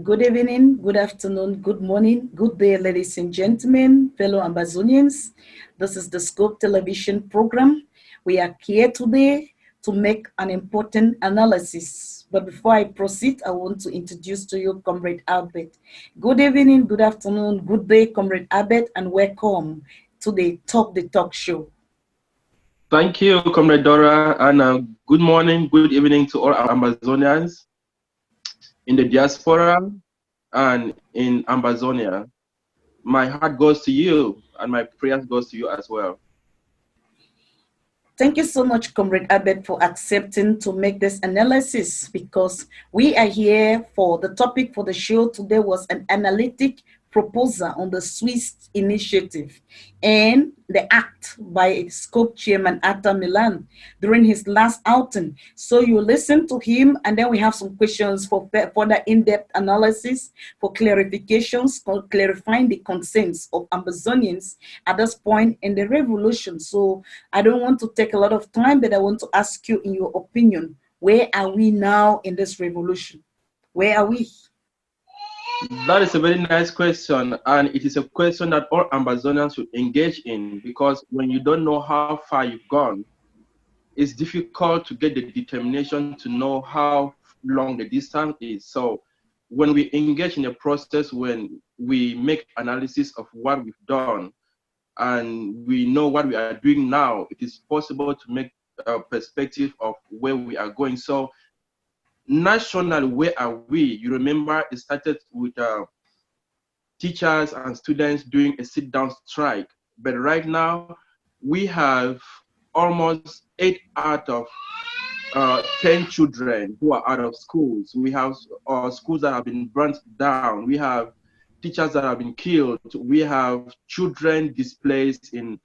Good evening, good afternoon, good morning, good day, ladies and gentlemen, fellow Amazonians. This is the Scope Television program. We are here today to make an important analysis. But before I proceed, I want to introduce to you Comrade Albert. Good evening, good afternoon, good day, Comrade Albert, and welcome to the Talk Show. Thank you, Comrade Dora, and good morning, good evening to all our Amazonians in the diaspora and in Amazonia. My heart goes to you, and my prayers goes to you as well. Thank you so much, Comrade Abed, for accepting to make this analysis, because we are here for the topic for the show today was an analytic proposal on the Swiss initiative and the act by Scope Chairman Arthur Milan during his last outing. So you listen to him, and then we have some questions for further in-depth analysis, for clarifications, for clarifying the concerns of Amazonians at this point in the revolution. So I don't want to take a lot of time, but I want to ask you, in your opinion, where are we now in this revolution? Where are we? That is a very nice question, and it is a question that all Amazonians should engage in, because when you don't know how far you've gone, it's difficult to get the determination to know how long the distance is. So when we engage in a process, when we make analysis of what we've done, and we know what we are doing now, it is possible to make a perspective of where we are going. So nationally, where are we? You remember it started with teachers and students doing a sit-down strike. But right now, we have almost 8 out of 10 children who are out of schools. We have schools that have been burnt down. We have teachers that have been killed. We have children displaced in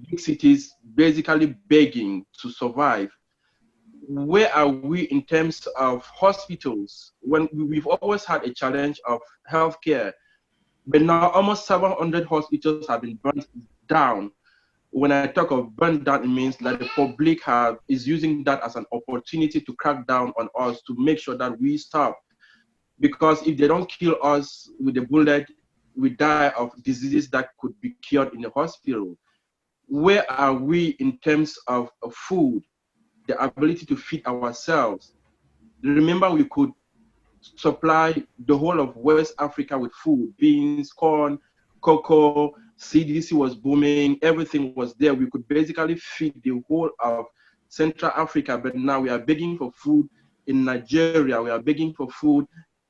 big cities, basically begging to survive. Where are we in terms of hospitals? When we've always had a challenge of healthcare, but now almost 700 hospitals have been burnt down. When I talk of burn down, it means that the public is using that as an opportunity to crack down on us, to make sure that we stop. Because if they don't kill us with a bullet, we die of diseases that could be cured in the hospital. Where are we in terms of food, the ability to feed ourselves? Remember, we could supply the whole of West Africa with food, beans, corn, cocoa. CDC was booming, everything was there. We could basically feed the whole of Central Africa, but now we are begging for food in Nigeria. We are begging for food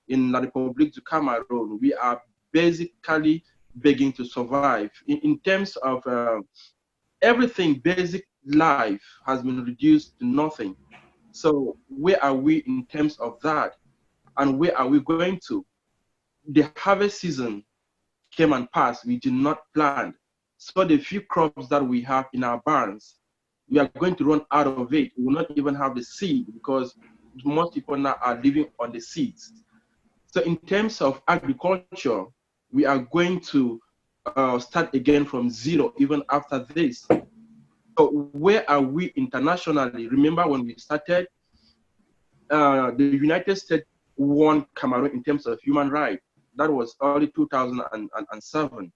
in the Republic of Cameroon. We are basically begging to survive. In terms of everything, basic life has been reduced to nothing. So where are we in terms of that? And where are we going to? The harvest season came and passed. We did not plant. So the few crops that we have in our barns, we are going to run out of it. We will not even have the seed, because most people now are living on the seeds. So in terms of agriculture, we are going to start again from zero even after this. So where are we internationally? Remember when we started, the United States won Cameroon in terms of human rights. That was early 2007.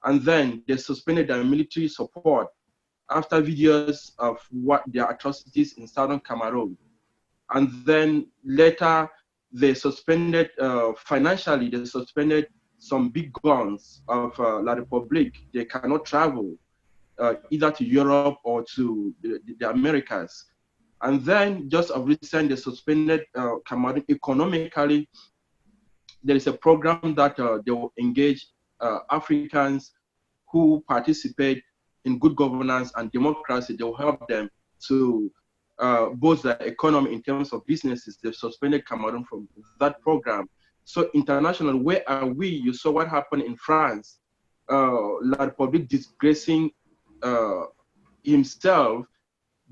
And then they suspended their military support after videos of what their atrocities in southern Cameroon. And then later they suspended, financially, they suspended some big guns of La Republique. They cannot travel either to Europe or to the Americas. And then just of recent, they suspended Cameroon economically. There is a program that they will engage Africans who participate in good governance and democracy. They will help them to boost the economy in terms of businesses. They've suspended Cameroon from that program. So international, where are we? You saw what happened in France. La Republique disgracing himself.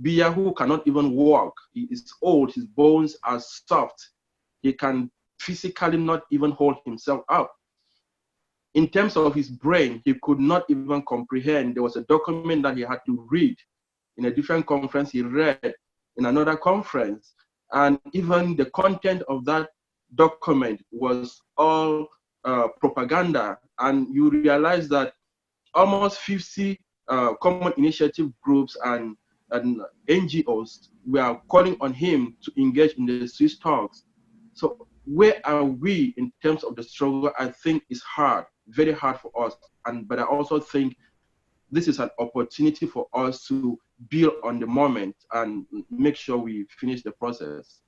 Biya, who cannot even walk. He is old, his bones are soft. He can physically not even hold himself up. In terms of his brain, he could not even comprehend. There was a document that he had to read in a different conference. He read in another conference. And even the content of that document was all propaganda, and you realize that almost 50 common initiative groups and NGOs were calling on him to engage in the Swiss talks. So where are we in terms of the struggle? I think it's hard, very hard for us. But I also think this is an opportunity for us to build on the moment and make sure we finish the process.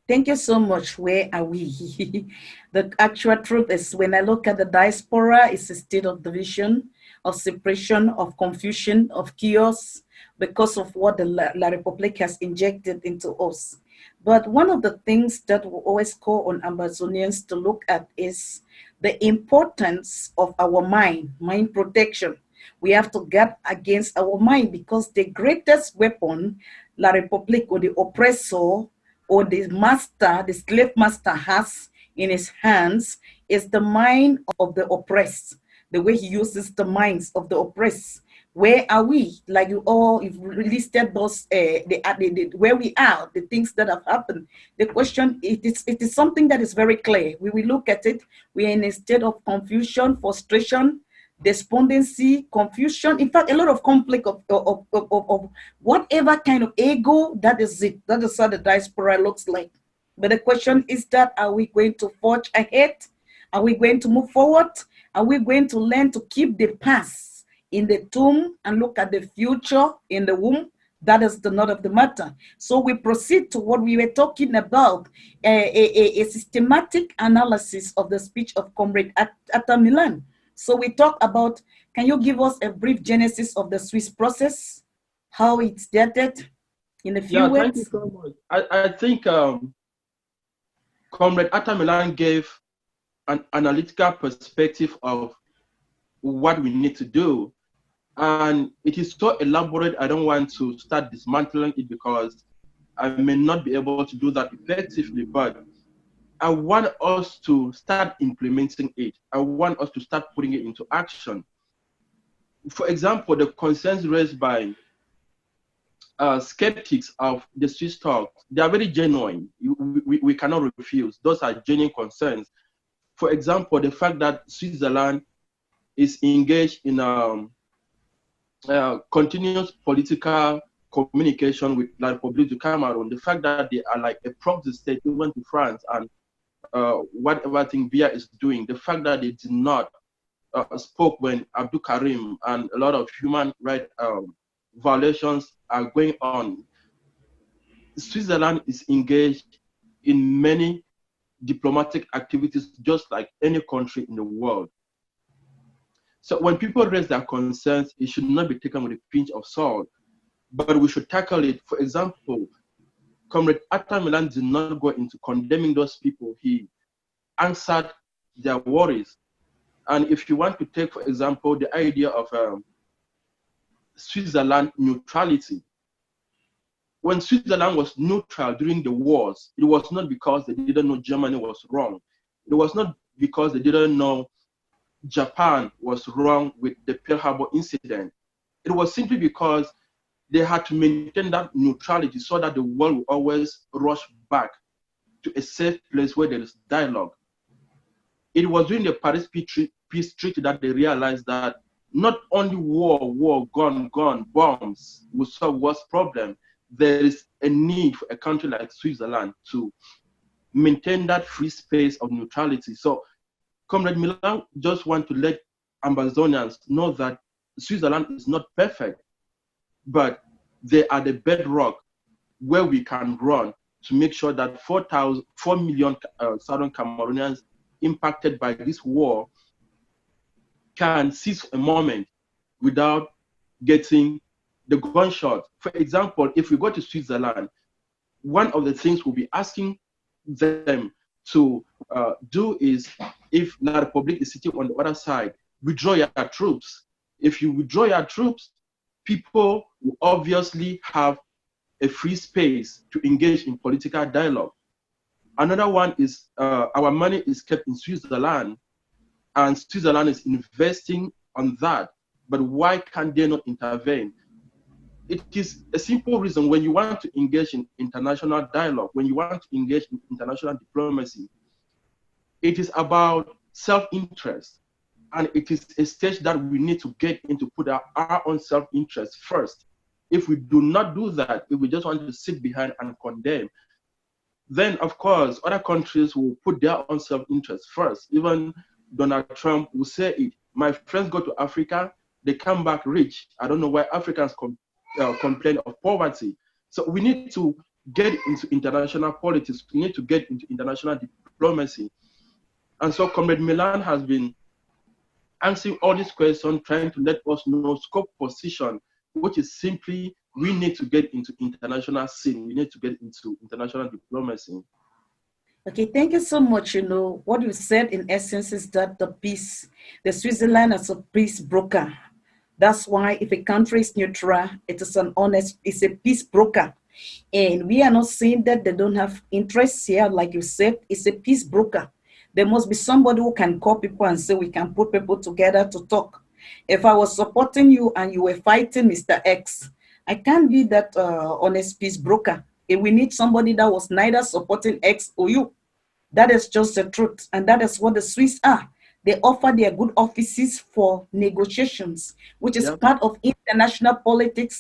Thank you so much. Where are we? The actual truth is, when I look at the diaspora, it's a state of division, of separation, of confusion, of chaos, because of what the La Republic has injected into us. But one of the things that we always call on Amazonians to look at is the importance of our mind protection. We have to guard against our mind, because the greatest weapon La Republic, or the oppressor, or the master, the slave master, has in his hands is the mind of the oppressed, the way he uses the minds of the oppressed. Where are we? Like you all, you've listed those, where we are, the things that have happened. The question, it is something that is very clear. We will look at it. We are in a state of confusion, frustration, despondency, confusion, in fact, a lot of conflict of whatever kind of ego. That is it. That is how the diaspora looks like. But the question is that, are we going to forge ahead? Are we going to move forward? Are we going to learn to keep the past in the tomb and look at the future in the womb? That is the nut of the matter. So we proceed to what we were talking about, a systematic analysis of the speech of Comrade Atta Milan. So we talk about, can you give us a brief genesis of the Swiss process, how it started in a few words? Thank you so much. I think Comrade Atta Milan gave an analytical perspective of what we need to do. And it is so elaborate, I don't want to start dismantling it because I may not be able to do that effectively, but I want us to start implementing it. I want us to start putting it into action. For example, the concerns raised by skeptics of the Swiss talks, they are very genuine. We cannot refuse. Those are genuine concerns. For example, the fact that Switzerland is engaged in continuous political communication with La République du Cameroon, the fact that they are like a proxy state even to France, and whatever thing Biya is doing, the fact that they did not spoke when Abdul Karim and a lot of human rights violations are going on. Switzerland is engaged in many diplomatic activities just like any country in the world. So when people raise their concerns, it should not be taken with a pinch of salt, but we should tackle it. For example, Comrade Atta Milan did not go into condemning those people. He answered their worries. And if you want to take, for example, the idea of Switzerland neutrality, when Switzerland was neutral during the wars, it was not because they didn't know Germany was wrong. It was not because they didn't know Japan was wrong with the Pearl Harbor incident. It was simply because they had to maintain that neutrality so that the world will always rush back to a safe place where there is dialogue. It was during the Paris Peace Treaty that they realized that not only war, gun, bombs will solve worst problem. There is a need for a country like Switzerland to maintain that free space of neutrality. So Comrade Milan just want to let Amazonians know that Switzerland is not perfect, but they are the bedrock where we can run to make sure that 4 million Southern Cameroonians impacted by this war can seize a moment without getting the gunshot. For example, if we go to Switzerland, one of the things we'll be asking them to do is, if La Republic is sitting on the other side, withdraw your troops. If you withdraw your troops, people will obviously have a free space to engage in political dialogue. Another one is our money is kept in Switzerland, and Switzerland is investing on that. But why can't they not intervene? It is a simple reason. When you want to engage in international dialogue, when you want to engage in international diplomacy, it is about self-interest. And it is a stage that we need to get into, put our own self-interest first. If we do not do that, if we just want to sit behind and condemn, then of course other countries will put their own self-interest first. Even Donald Trump will say it. My friends go to Africa, they come back rich. I don't know why Africans complain of poverty. So we need to get into international politics. We need to get into international diplomacy. And so Comrade Milan has been answering all these questions, trying to let us know scope position, which is simply we need to get into international scene. We need to get into international diplomacy. Okay, thank you so much. You know, what you said in essence is that the Switzerland as a peace broker. That's why if a country is neutral, it is it's a peace broker. And we are not saying that they don't have interests here. Like you said, it's a peace broker. There must be somebody who can call people and say we can put people together to talk. If I was supporting you and you were fighting Mr. X, I can't be that honest peace broker. If we need somebody that was neither supporting X or you. That is just the truth. And that is what the Swiss are. They offer their good offices for negotiations, which is part of international politics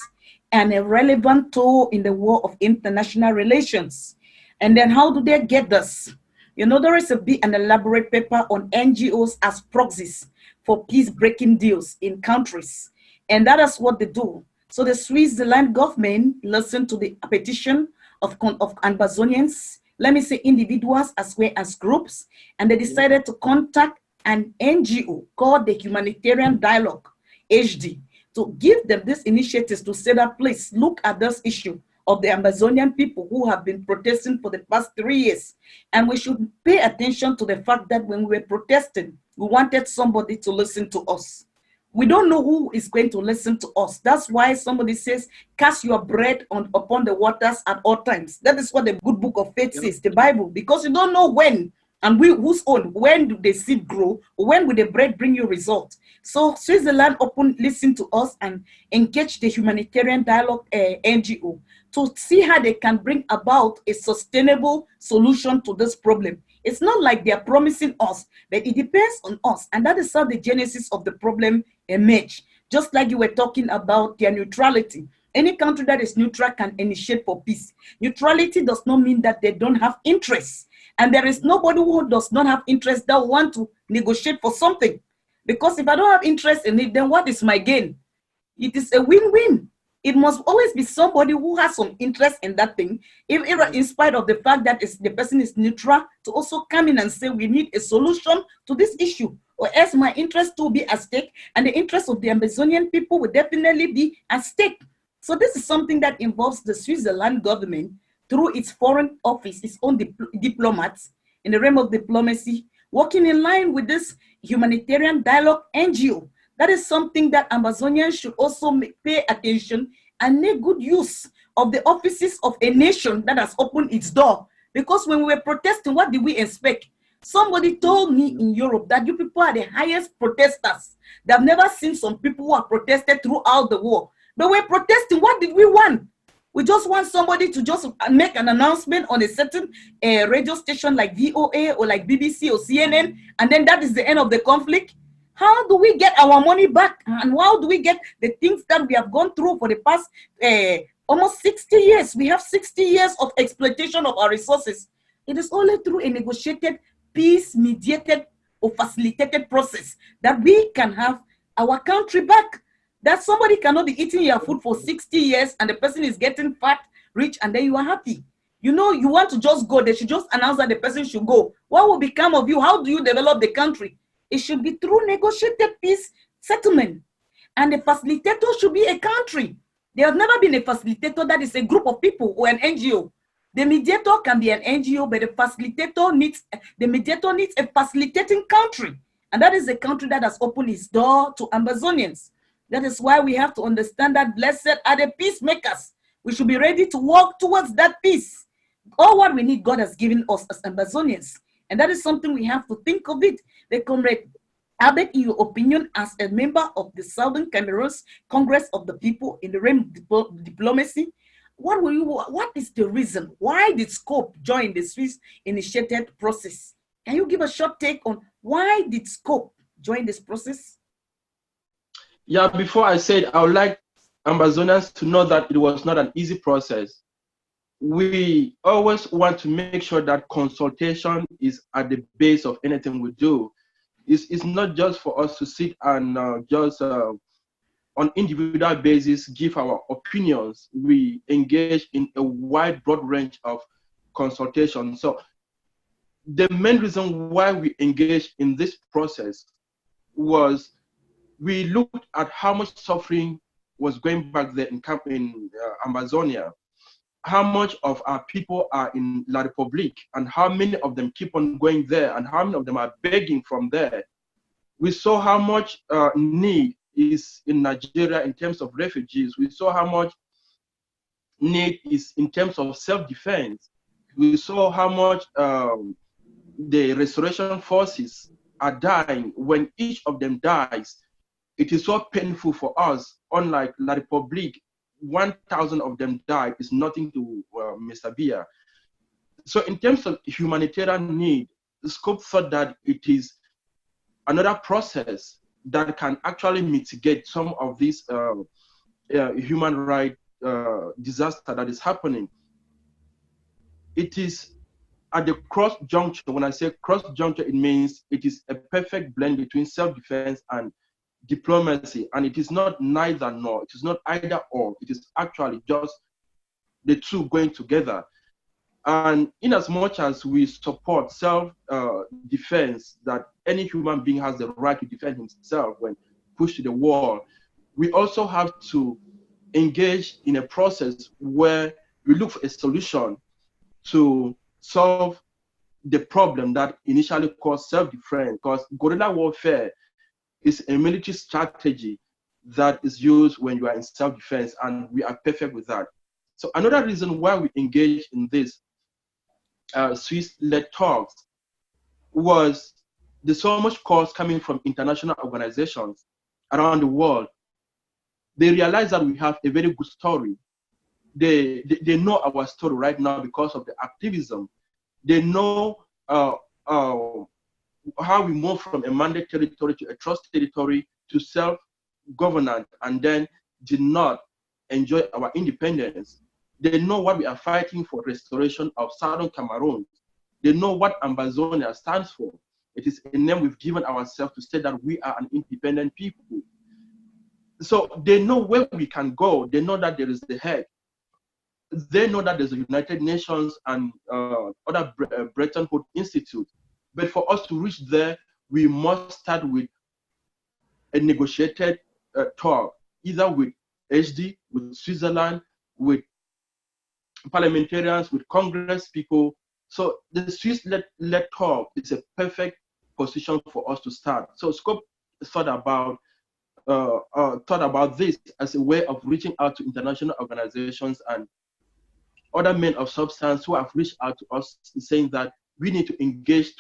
and a relevant tool in the war of international relations. And then how do they get this? You know, there is an elaborate paper on NGOs as proxies for peace-breaking deals in countries. And that is what they do. So the Switzerland government listened to the petition of Amazonians, let me say individuals as well as groups, and they decided to contact an NGO called the Humanitarian Dialogue, HD, to give them these initiatives to say that, please look at this issue of the Amazonian people who have been protesting for the past 3 years. And we should pay attention to the fact that when we were protesting, we wanted somebody to listen to us. We don't know who is going to listen to us. That's why somebody says, cast your bread upon the waters at all times. That is what the good book of faith says, the Bible, because you don't know when and whose own, when do the seed grow, or when will the bread bring you result. So Switzerland listen to us and engage the Humanitarian Dialogue NGO to see how they can bring about a sustainable solution to this problem. It's not like they're promising us, but it depends on us. And that is how the genesis of the problem emerged. Just like you were talking about their neutrality. Any country that is neutral can initiate for peace. Neutrality does not mean that they don't have interests. And there is nobody who does not have interest that want to negotiate for something. Because if I don't have interest in it, then what is my gain? It is a win-win. It must always be somebody who has some interest in that thing, in spite of the fact that the person is neutral, to also come in and say we need a solution to this issue, or else my interest will be at stake, and the interest of the Amazonian people will definitely be at stake. So this is something that involves the Switzerland government through its foreign office, its own diplomats in the realm of diplomacy, working in line with this Humanitarian Dialogue NGO. That is something that Amazonians should also pay attention and make good use of the offices of a nation that has opened its door. Because when we were protesting, what did we expect? Somebody told me in Europe that you people are the highest protesters. They've never seen some people who have protested throughout the war. But we're protesting. What did we want? We just want somebody to just make an announcement on a certain radio station like VOA or like BBC or CNN, and then that is the end of the conflict. How do we get our money back? And how do we get the things that we have gone through for the past almost 60 years? We have 60 years of exploitation of our resources. It is only through a negotiated, peace-mediated or facilitated process that we can have our country back. That somebody cannot be eating your food for 60 years and the person is getting fat, rich, and then you are happy. You know, you want to just go. They should just announce that the person should go. What will become of you? How do you develop the country? It should be through negotiated peace settlement. And the facilitator should be a country. There has never been a facilitator that is a group of people or an NGO. The mediator can be an NGO, but the mediator needs a facilitating country. And that is a country that has opened its door to Amazonians. That is why we have to understand that blessed are the peacemakers. We should be ready to work towards that peace. All what we need, God has given us as Amazonians. And that is something we have to think of it. The comrade Albert, in your opinion, as a member of the Southern Cameroon's Congress of the People in the realm of diplomacy, what is the reason? Why did Scope join the Swiss initiated process? Can you give a short take on why did Scope join this process? Yeah, before I said, I would like Amazonians to know that it was not an easy process. We always want to make sure that consultation is at the base of anything we do. It's not just for us to sit and just on individual basis give our opinions. We engage in a wide, broad range of consultation. So the main reason why we engaged in this process was we looked at how much suffering was going back there in Amazonia, how much of our people are in La Republique, and how many of them keep on going there, and how many of them are begging from there. We saw how much need is in Nigeria in terms of refugees. We saw how much need is in terms of self-defense. We saw how much the restoration forces are dying. When each of them dies, it is so painful for us. Unlike La Republique, 1,000 of them died is nothing to Mr. Bia. So in terms of humanitarian need, the scope thought that it is another process that can actually mitigate some of these human rights disaster that is happening. It is at the cross juncture. When I say cross juncture, it means it is a perfect blend between self-defense and diplomacy, and it is not neither nor, it is not either or, it is actually just the two going together. And in as much as we support self-defense, that any human being has the right to defend himself when pushed to the wall, we also have to engage in a process where we look for a solution to solve the problem that initially caused self-defense, because guerrilla warfare is a military strategy that is used when you are in self-defense, and we are perfect with that. So another reason why we engage in this Swiss-led talks was there's so much calls coming from international organizations around the world. They realize that we have a very good story. They know our story right now because of the activism. They know how we move from a mandate territory to a trust territory to self-governance, and then did not enjoy our independence. They know what we are fighting for, restoration of Southern Cameroon. They know what Amazonia stands for. It is a name we've given ourselves to say that we are an independent people. So they know where we can go. They know that there is the head. They know that there's the United Nations and other Bretton Woods Institute. But for us to reach there, we must start with a negotiated talk, either with HD, with Switzerland, with parliamentarians, with Congress people. So the Swiss-led talk is a perfect position for us to start. So Scope thought about this as a way of reaching out to international organizations and other men of substance who have reached out to us saying that we need to engage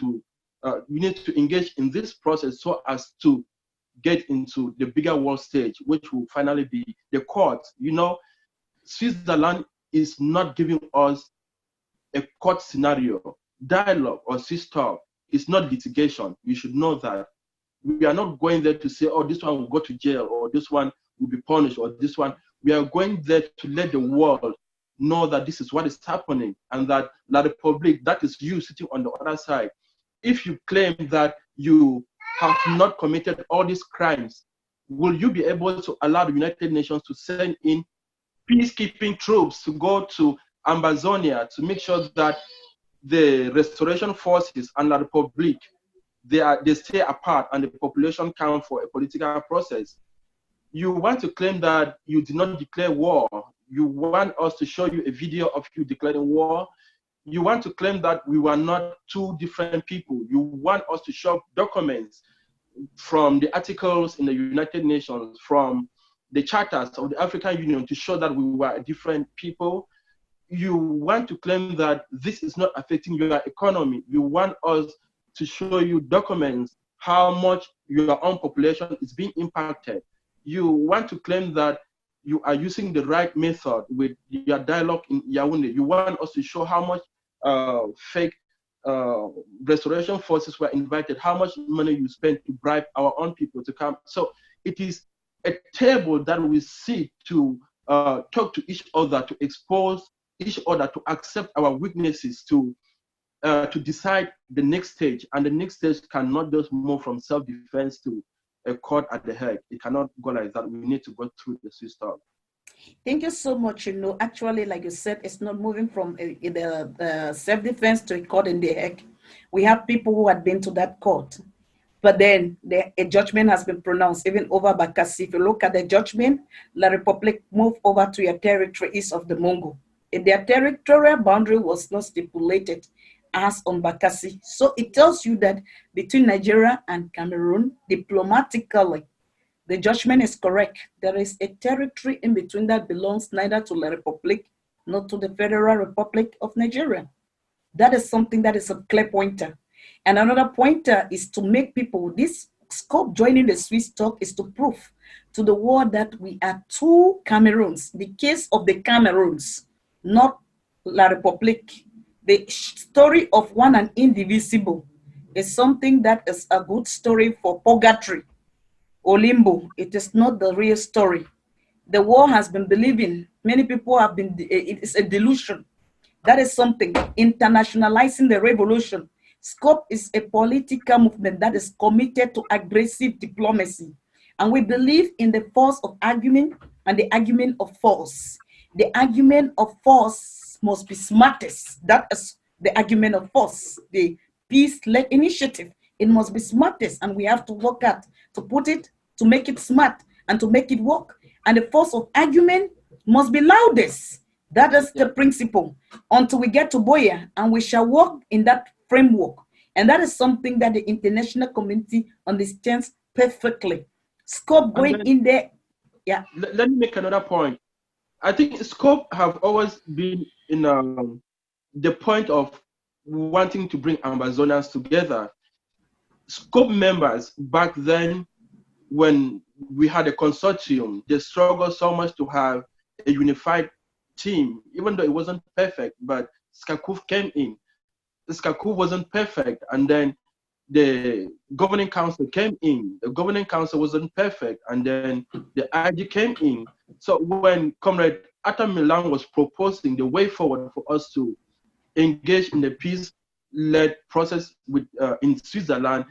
in this process so as to get into the bigger world stage, which will finally be the court. You know, Switzerland is not giving us a court scenario. Dialogue or talk is not litigation. You should know that. We are not going there to say, oh, this one will go to jail, or this one will be punished, or this one. We are going there to let the world know that this is what is happening, and that La Republique, that is you sitting on the other side. If you claim that you have not committed all these crimes, will you be able to allow the United Nations to send in peacekeeping troops to go to Amazonia to make sure that the restoration forces and La Republique, they stay apart and the population count for a political process? You want to claim that you did not declare war. You want us to show you a video of you declaring war. You want to claim that we were not two different people. You want us to show documents from the articles in the United Nations, from the charters of the African Union to show that we were different people. You want to claim that this is not affecting your economy. You want us to show you documents, how much your own population is being impacted. You want to claim that you are using the right method with your dialogue in Yaoundé. You want us to show how much fake uh, restoration forces were invited, how much money you spent to bribe our own people to come. So it is a table that we sit to talk to each other, to expose each other, to accept our weaknesses, to decide the next stage. And the next stage cannot just move from self-defense to a court at the Hague. It cannot go like that. We need to go through the system. Thank you so much. Actually, like you said, it's not moving from the self-defense to a court in the Hague. We have people who had been to that court, but then a judgment has been pronounced, even over Bakassi. If you look at the judgment, La Republique moved over to a territory east of the Mongo. Their territorial boundary was not stipulated as on Bakassi. So it tells you that between Nigeria and Cameroon, diplomatically, the judgment is correct. There is a territory in between that belongs neither to La Republique nor to the Federal Republic of Nigeria. That is something that is a clear pointer. And another pointer is to make people, this scope joining the Swiss talk is to prove to the world that we are two Cameroons. The case of the Cameroons, not La Republique. The story of one and indivisible is something that is a good story for purgatory or limbo. It is not the real story. The war has been believing, many people have been, it is a delusion. That is something, internationalizing the revolution. SCOPE is a political movement that is committed to aggressive diplomacy. And we believe in the force of argument and the argument of force. The argument of force must be smartest. That is the argument of force, the peace-led initiative. It must be smartest, and we have to work at to put it, to make it smart, and to make it work. And the force of argument must be loudest. That is the principle until we get to Boya, and we shall work in that framework. And that is something that the international community understands perfectly. Scope going in there. Yeah. Let me make another point. I think Scope have always been in the point of wanting to bring Amazonians together. Scope members back then, when we had a consortium, they struggled so much to have a unified team, even though it wasn't perfect, but Skakuf came in. Skakuf wasn't perfect, and then the governing council came in. The governing council wasn't perfect, and then the IG came in. So when Comrade Atta Milan was proposing the way forward for us to engage in the peace-led process with in Switzerland,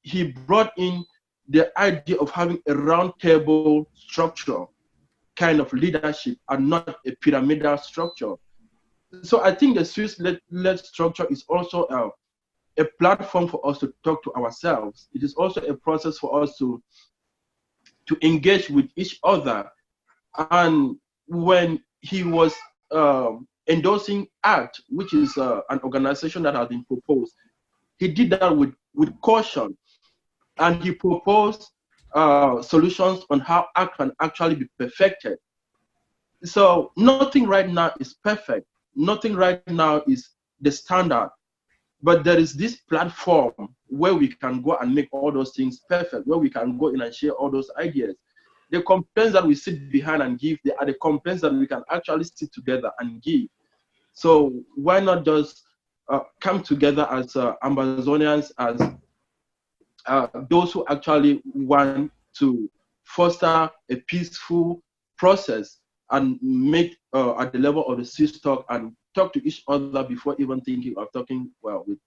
he brought in the idea of having a round table structure kind of leadership and not a pyramidal structure. So I think the Swiss-led structure is also a platform for us to talk to ourselves. It is also a process for us to engage with each other. And when he was endorsing ACT, which is an organization that has been proposed, he did that with caution. And he proposed solutions on how ACT can actually be perfected. So nothing right now is perfect. Nothing right now is the standard. But there is this platform where we can go and make all those things perfect, where we can go in and share all those ideas. The complaints that we sit behind and give, they are the complaints that we can actually sit together and give. So why not just come together as Amazonians, as those who actually want to foster a peaceful process and make at the level of the Swiss talk and talk to each other before even thinking of talking, well, with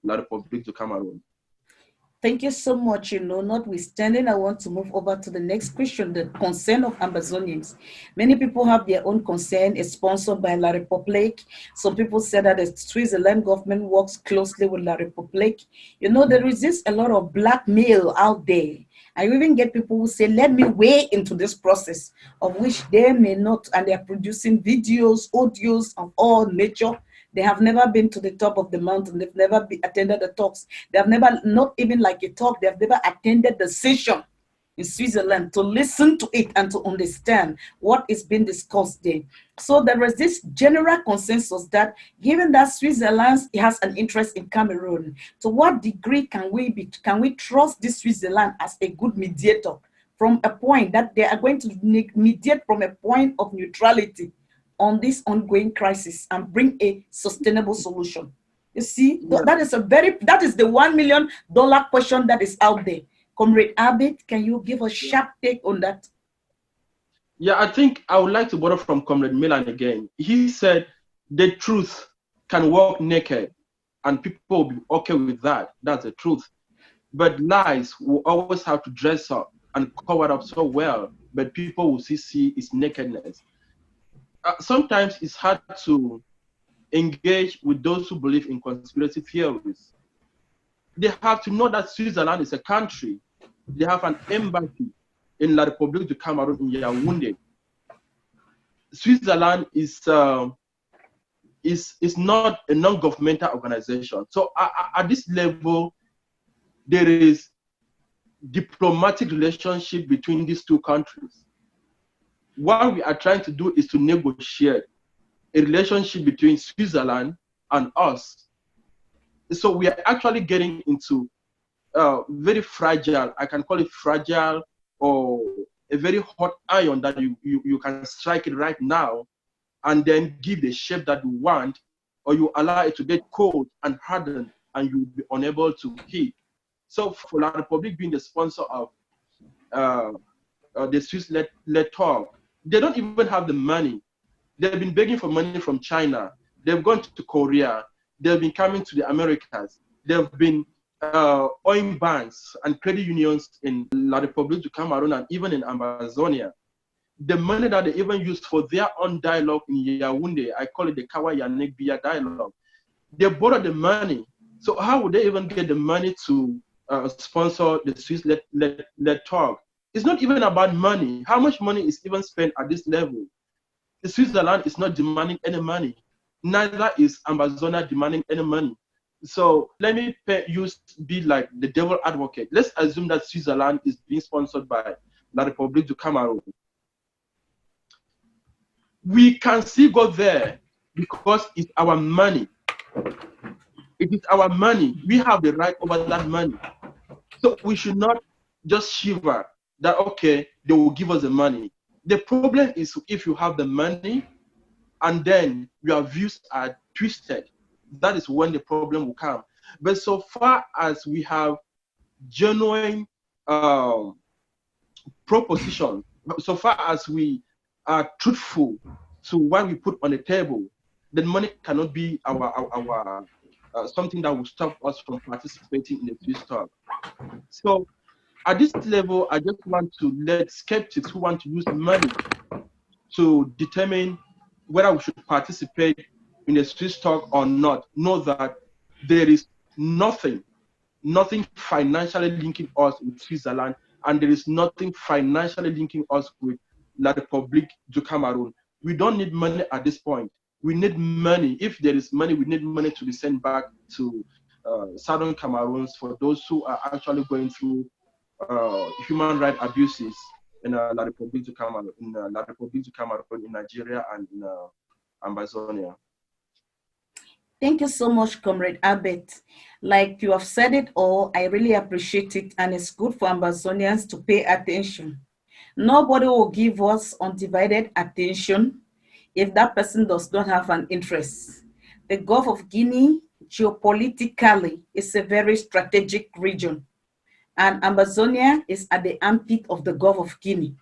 La Republique to Cameroon. Thank you so much. Notwithstanding, I want to move over to the next question, the concern of Amazonians. Many people have their own concern. It's sponsored by La Republique. Some people say that the Switzerland government works closely with La Republique. There exists a lot of blackmail out there. I even get people who say, let me weigh into this process, of which they may not, and they're producing videos, audios of all nature. They have never been to the top of the mountain. They've never attended the talks. They have never, not even like a talk, they have never attended the session. in Switzerland to listen to it and to understand what is being discussed there. So there is this general consensus that given that Switzerland has an interest in Cameroon, to what degree can we trust this Switzerland as a good mediator from a point that they are going to mediate from a point of neutrality on this ongoing crisis and bring a sustainable solution? You see, Yeah. that is the $1 million question that is out there. Comrade Abbott, can you give a sharp take on that? Yeah, I think I would like to borrow from Comrade Milan again. He said the truth can walk naked and people will be okay with that. That's the truth. But lies will always have to dress up and cover up so well, but people will see its nakedness. Sometimes it's hard to engage with those who believe in conspiracy theories. They have to know that Switzerland is a country. They have an embassy in La République du Cameroun in Yaoundé. Switzerland is not a non-governmental organization. So at this level, there is diplomatic relationship between these two countries. What we are trying to do is to negotiate a relationship between Switzerland and us. So we are actually getting into very fragile, I can call it fragile, or a very hot iron that you can strike it right now and then give the shape that you want, or you allow it to get cold and harden and you'll be unable to heat. So for La Republic being the sponsor of the Swiss-led talk, they don't even have the money. They've been begging for money from China. They've gone to Korea. They've been coming to the Americas. They've been oil banks and credit unions in La République du Cameroun and even in Amazonia. The money that they even used for their own dialogue in Yaoundé, I call it the Kawa Yannick Bia dialogue, they borrowed the money. So how would they even get the money to sponsor the Swiss-led talk? It's not even about money. How much money is even spent at this level? The Switzerland is not demanding any money. Neither is Amazonia demanding any money. So let me be like the devil advocate. Let's assume that Switzerland is being sponsored by La République du Cameroun. We can still go there because it's our money. It is our money. We have the right over that money. So we should not just shiver that, okay, they will give us the money. The problem is if you have the money and then your views are twisted, that is when the problem will come. But so far as we have genuine proposition, so far as we are truthful to what we put on the table, then money cannot be our something that will stop us from participating in the Swiss talk. So at this level, I just want to let skeptics who want to use money to determine whether we should participate in the Swiss talk or not, know that there is nothing financially linking us with Switzerland, and there is nothing financially linking us with La République du Cameroun. We don't need money at this point. We need money. If there is money, we need money to be sent back to Southern Cameroons for those who are actually going through human rights abuses in La République du Cameroun, in Nigeria, and in Amazonia. Thank you so much, Comrade Abbott. Like you have said it all, I really appreciate it, and it's good for Amazonians to pay attention. Nobody will give us undivided attention if that person does not have an interest. The Gulf of Guinea, geopolitically, is a very strategic region, and Amazonia is at the armpit of the Gulf of Guinea.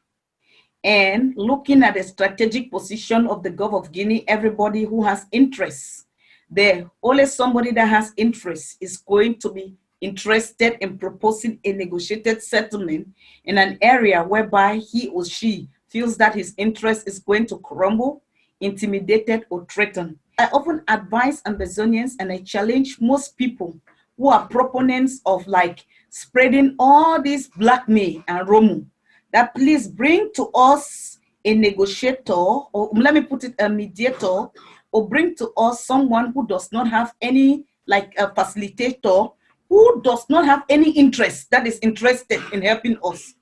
And looking at the strategic position of the Gulf of Guinea, everybody who has interests there, only somebody that has interest is going to be interested in proposing a negotiated settlement in an area whereby he or she feels that his interest is going to crumble, intimidated, or threatened. I often advise Amazonians and I challenge most people who are proponents of like spreading all this blackmail and Romu, that please bring to us a negotiator, or let me put it, a mediator, or bring to us someone who does not have any, like a facilitator, who does not have any interest, that is interested in helping us.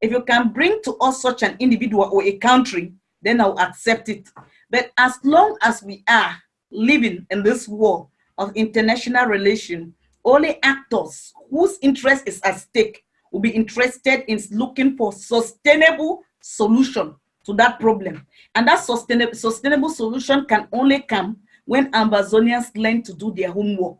If you can bring to us such an individual or a country, then I'll accept it. But as long as we are living in this world of international relation, only actors whose interest is at stake will be interested in looking for sustainable solution to that problem. And that sustainable solution can only come when Amazonians learn to do their homework,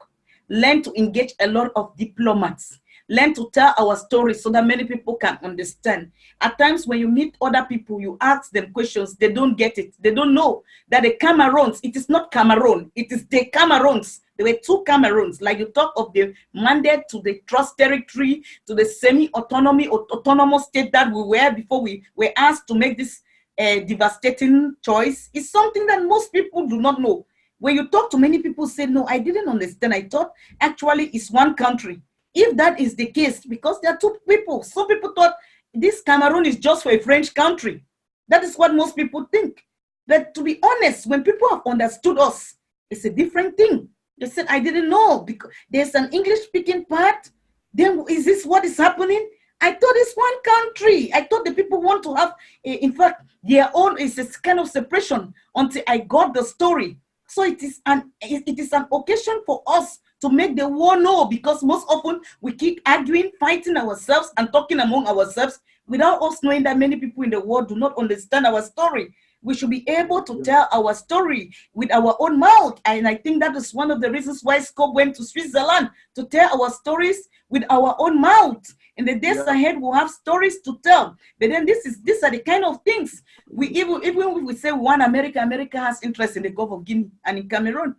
learn to engage a lot of diplomats, learn to tell our stories so that many people can understand. At times when you meet other people, you ask them questions, they don't get it. They don't know that the Cameroons, it is not Cameroon, it is the Cameroons. There were two Cameroons, like you talk of the mandate to the trust territory, to the semi-autonomy or autonomous state that we were before we were asked to make this devastating choice. Is something that most people do not know. When you talk to many people say, no, I didn't understand. I thought actually it's one country. If that is the case, because there are two people, some people thought this Cameroon is just for a French country. That is what most people think. But to be honest, when people have understood us, it's a different thing. They said, I didn't know, because there's an English speaking part. Then is this what is happening? I thought it's one country. I thought the people want to have, in fact, their own, it's a kind of separation until I got the story. So it is an occasion for us to make the world know, because most often we keep arguing, fighting ourselves and talking among ourselves without us knowing that many people in the world do not understand our story. We should be able to tell our story with our own mouth. And I think that is one of the reasons why Scope went to Switzerland, to tell our stories with our own mouth. In the days ahead, we'll have stories to tell. But then these are the kind of things we even if we say one America, America has interest in the Gulf of Guinea and in Cameroon.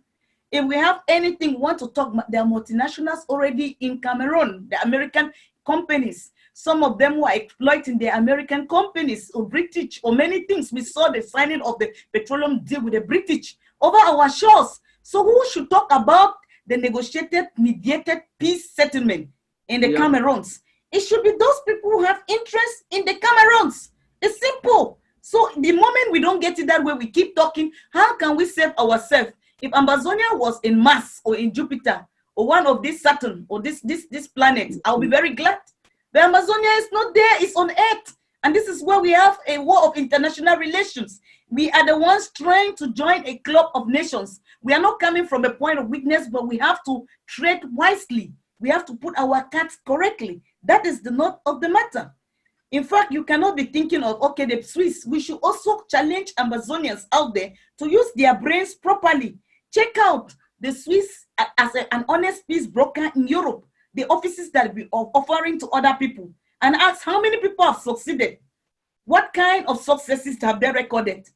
If we have anything, we want to talk, there are multinationals already in Cameroon, the American companies. Some of them were exploiting the American companies or British or many things. We saw the signing of the petroleum deal with the British over our shores. So who should talk about the negotiated, mediated peace settlement in the Cameroons? It should be those people who have interest in the Cameroons. It's simple. So the moment we don't get it that way, we keep talking, how can we save ourselves? If Amazonia was in Mars or in Jupiter or one of these Saturn or this planet, I'll be very glad. But Amazonia is not there, it's on Earth. And this is where we have a war of international relations. We are the ones trying to join a club of nations. We are not coming from a point of weakness, but we have to tread wisely. We have to put our cards correctly. That is the nut of the matter. In fact, you cannot be thinking of, okay, the Swiss, we should also challenge Amazonians out there to use their brains properly. Check out the Swiss as an honest peace broker in Europe, the offices that we are offering to other people, and ask how many people have succeeded. What kind of successes have they recorded?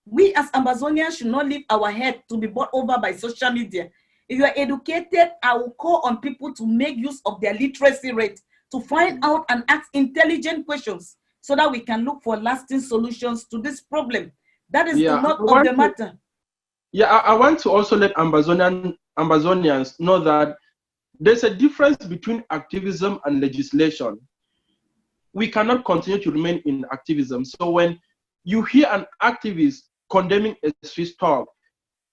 We as Amazonians should not leave our head to be bought over by social media. If you are educated, I will call on people to make use of their literacy rate to find out and ask intelligent questions so that we can look for lasting solutions to this problem. That is the nut of the matter. I want to also let Amazonians know that there's a difference between activism and legislation. We cannot continue to remain in activism. So when you hear an activist condemning a Swiss talk,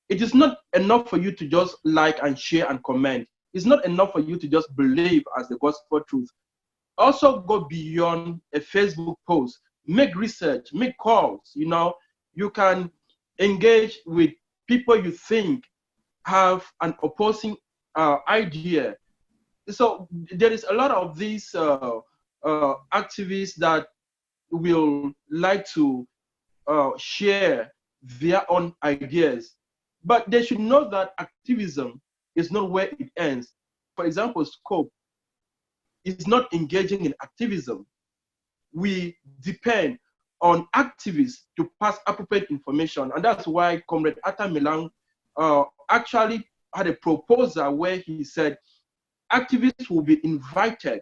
it is not enough for you to just like and share and comment. It's not enough for you to just believe as the gospel truth. Also go beyond a Facebook post, make research, make calls. You can engage with people you think have an opposing idea. So there is a lot of these activists that will like to share their own ideas, but they should know that activism is not where it ends. For example, Scope is not engaging in activism. We depend on activists to pass appropriate information, and that's why Comrade Atta Milan actually had a proposal where he said activists will be invited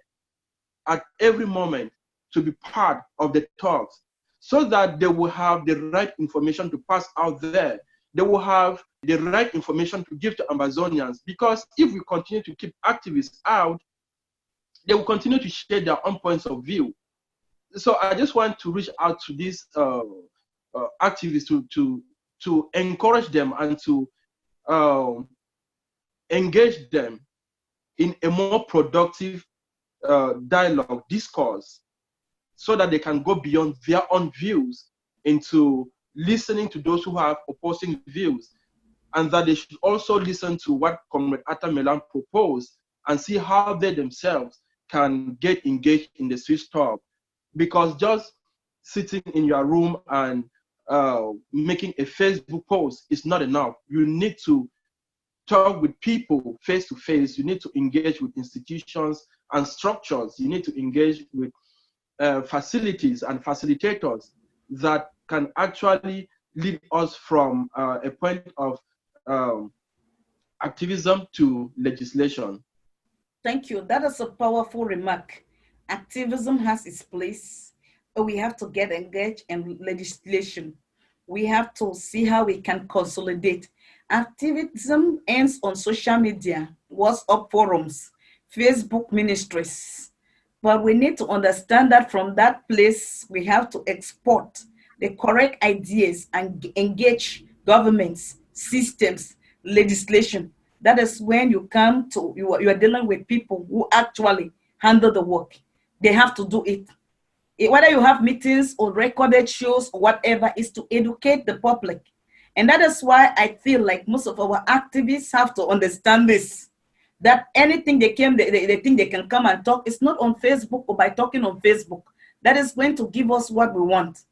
at every moment to be part of the talks so that they will have the right information to pass out there. They will have the right information to give to Amazonians, because if we continue to keep activists out, they will continue to share their own points of view. So I just want to reach out to these activists to encourage them and to engage them in a more productive dialogue, discourse, so that they can go beyond their own views into listening to those who have opposing views, and that they should also listen to what Comrade Atta Melan proposed and see how they themselves can get engaged in the Swiss talk. Because just sitting in your room and making a Facebook post is not enough. You need to talk with people face to face. You need to engage with institutions and structures. You need to engage with facilities and facilitators that can actually lead us from a point of um, activism to legislation. Thank you. That is a powerful remark. Activism has its place, but we have to get engaged in legislation. We have to see how we can consolidate. Activism ends on social media, WhatsApp forums, Facebook ministries. But we need to understand that from that place, we have to export the correct ideas and engage governments, systems, legislation. That is when you come to, you are dealing with people who actually handle the work. They have to do it. Whether you have meetings or recorded shows or whatever, is to educate the public. And that is why I feel like most of our activists have to understand this, that anything they think they can come and talk, it's not on Facebook or by talking on Facebook that is going to give us what we want.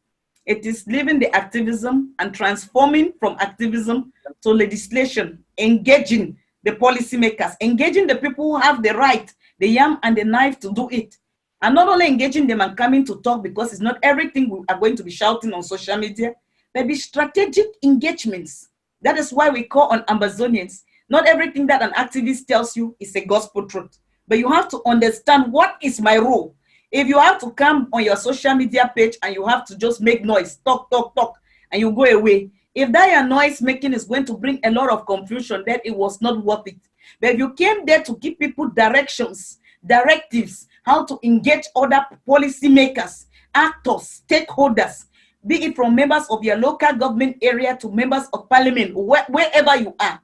It is living the activism and transforming from activism to legislation, engaging the policymakers, engaging the people who have the right, the yam and the knife to do it. And not only engaging them and coming to talk, because it's not everything we are going to be shouting on social media, but be strategic engagements. That is why we call on Amazonians. Not everything that an activist tells you is a gospel truth, but you have to understand what is my role. If you have to come on your social media page and you have to just make noise, talk, talk, talk, and you go away, if that your noise making is going to bring a lot of confusion, then it was not worth it. But if you came there to give people directions, directives, how to engage other policymakers, actors, stakeholders, be it from members of your local government area to members of parliament, wherever you are,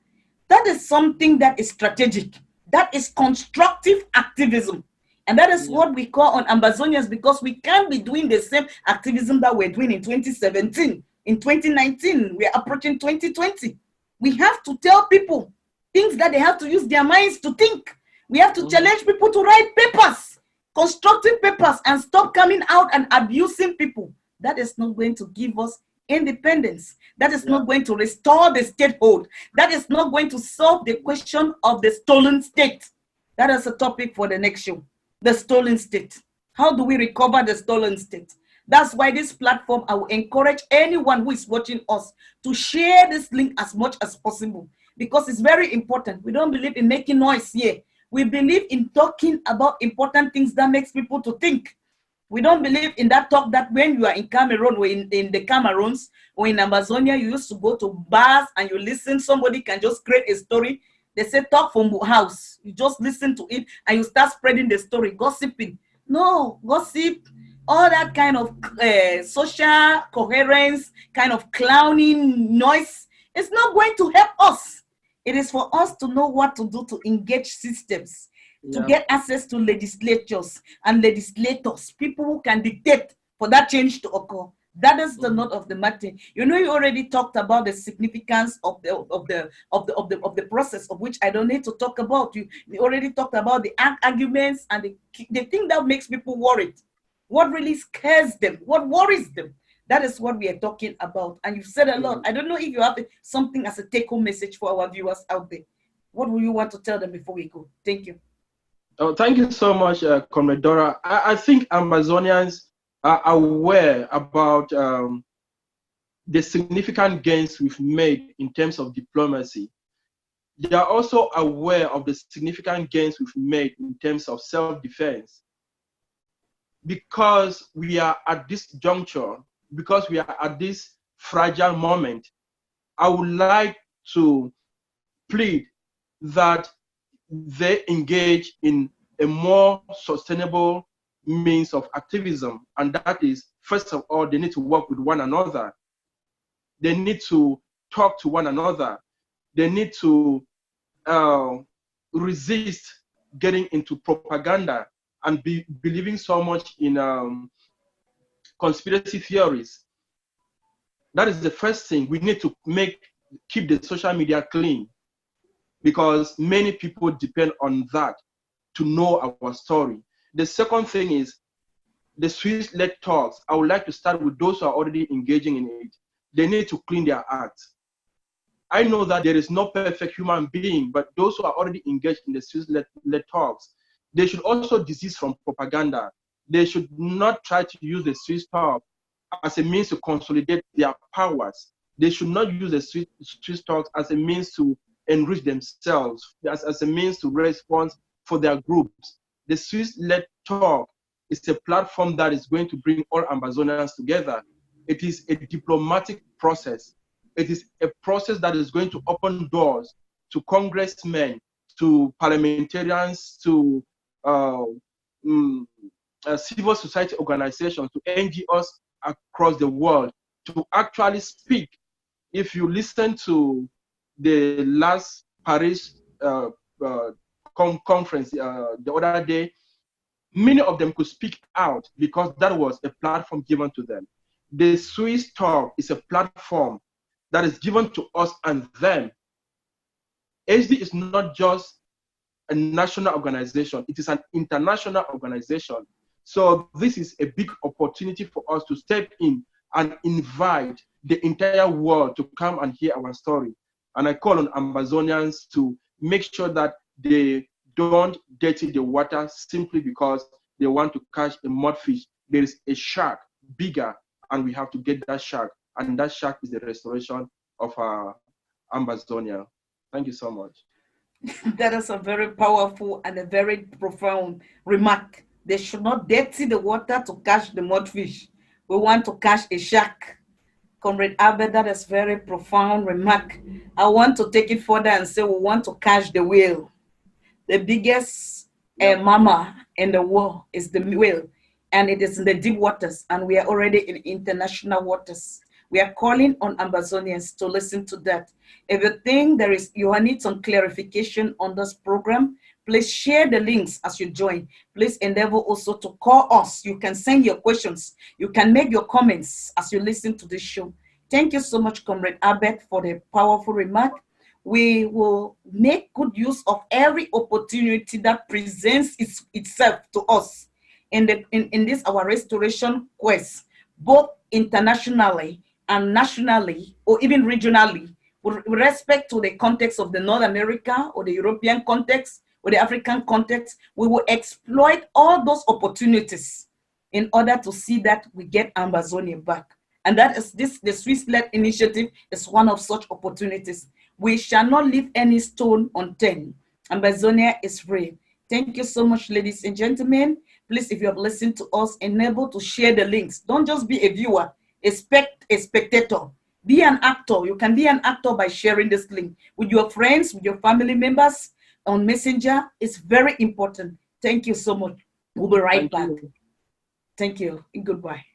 that is something that is strategic. That is constructive activism. And that is what we call on Amazonians, because we can't be doing the same activism that we're doing in 2017. In 2019, we're approaching 2020. We have to tell people things that they have to use their minds to think. We have to challenge people to write papers, constructive papers, and stop coming out and abusing people. That is not going to give us independence. That is not going to restore the statehood. That is not going to solve the question of the stolen state. That is a topic for the next show. The stolen state. How do we recover the stolen state? That's why this platform, I will encourage anyone who is watching us to share this link as much as possible, because it's very important. We don't believe in making noise here. We believe in talking about important things that makes people to think. We don't believe in that talk that when you are in Cameroon or in the Cameroons or in Amazonia, you used to go to bars and you listen. Somebody can just create a story. They say talk from house. You just listen to it and you start spreading the story, gossiping. No, gossip, all that kind of social coherence, kind of clowning noise, it's not going to help us. It is for us to know what to do to engage systems, to get access to legislatures and legislators, people who can dictate for that change to occur. That is the nut of the matter. You know, you already talked about the significance of the process, of which I don't need to talk about. You already talked about the arguments and the thing that makes people worried. What really scares them? What worries them? That is what we are talking about. And you've said a lot. I don't know if you have something as a take-home message for our viewers out there. What will you want to tell them before we go? Thank you. Oh, thank you so much, Comrade Dora. I think Amazonians are aware about the significant gains we've made in terms of diplomacy. They are also aware of the significant gains we've made in terms of self-defense. Because we are at this juncture, because we are at this fragile moment, I would like to plead that they engage in a more sustainable means of activism. And that is, first of all, they need to work with one another. They need to talk to one another. They need to resist getting into propaganda and believing so much in conspiracy theories. That is the first thing. We need to keep the social media clean, because many people depend on that to know our story. The second thing is the Swiss-led talks. I would like to start with those who are already engaging in it. They need to clean their act. I know that there is no perfect human being, but those who are already engaged in the Swiss-led talks, they should also desist from propaganda. They should not try to use the Swiss talk as a means to consolidate their powers. They should not use the Swiss talks as a means to enrich themselves, as a means to raise funds for their groups. The Swiss-led talk is a platform that is going to bring all Amazonians together. It is a diplomatic process. It is a process that is going to open doors to congressmen, to parliamentarians, to civil society organizations, to NGOs across the world to actually speak. If you listen to the last Paris conference the other day, many of them could speak out because that was a platform given to them. The Swiss talk is a platform that is given to us and them. HD is not just a national organization, it is an international organization. So this is a big opportunity for us to step in and invite the entire world to come and hear our story. And I call on Amazonians to make sure that they don't dirty the water simply because they want to catch a mudfish. There is a shark bigger, and we have to get that shark. And that shark is the restoration of Amazonia. Thank you so much. That is a very powerful and a very profound remark. They should not dirty the water to catch the mudfish. We want to catch a shark. Comrade Albert, that is very profound remark. I want to take it further and say we want to catch the whale. The biggest mammal in the world is the whale, and it is in the deep waters, and we are already in international waters. We are calling on Amazonians to listen to that. If you think you need some clarification on this program, please share the links as you join. Please endeavor also to call us. You can send your questions. You can make your comments as you listen to the show. Thank you so much, Comrade Albert, for the powerful remark. We will make good use of every opportunity that presents itself to us in this our restoration quest, both internationally and nationally, or even regionally, with respect to the context of the North America or the European context or the African context. We will exploit all those opportunities in order to see that we get Amazonia back. And that is the Swiss-led initiative is one of such opportunities. We shall not leave any stone unturned. Amazonia is free. Thank you so much, ladies and gentlemen. Please, if you have listened to us, enable to share the links. Don't just be a viewer, a spectator. Be an actor. You can be an actor by sharing this link with your friends, with your family members on Messenger. It's very important. Thank you so much. We'll be right back. Thank you and goodbye.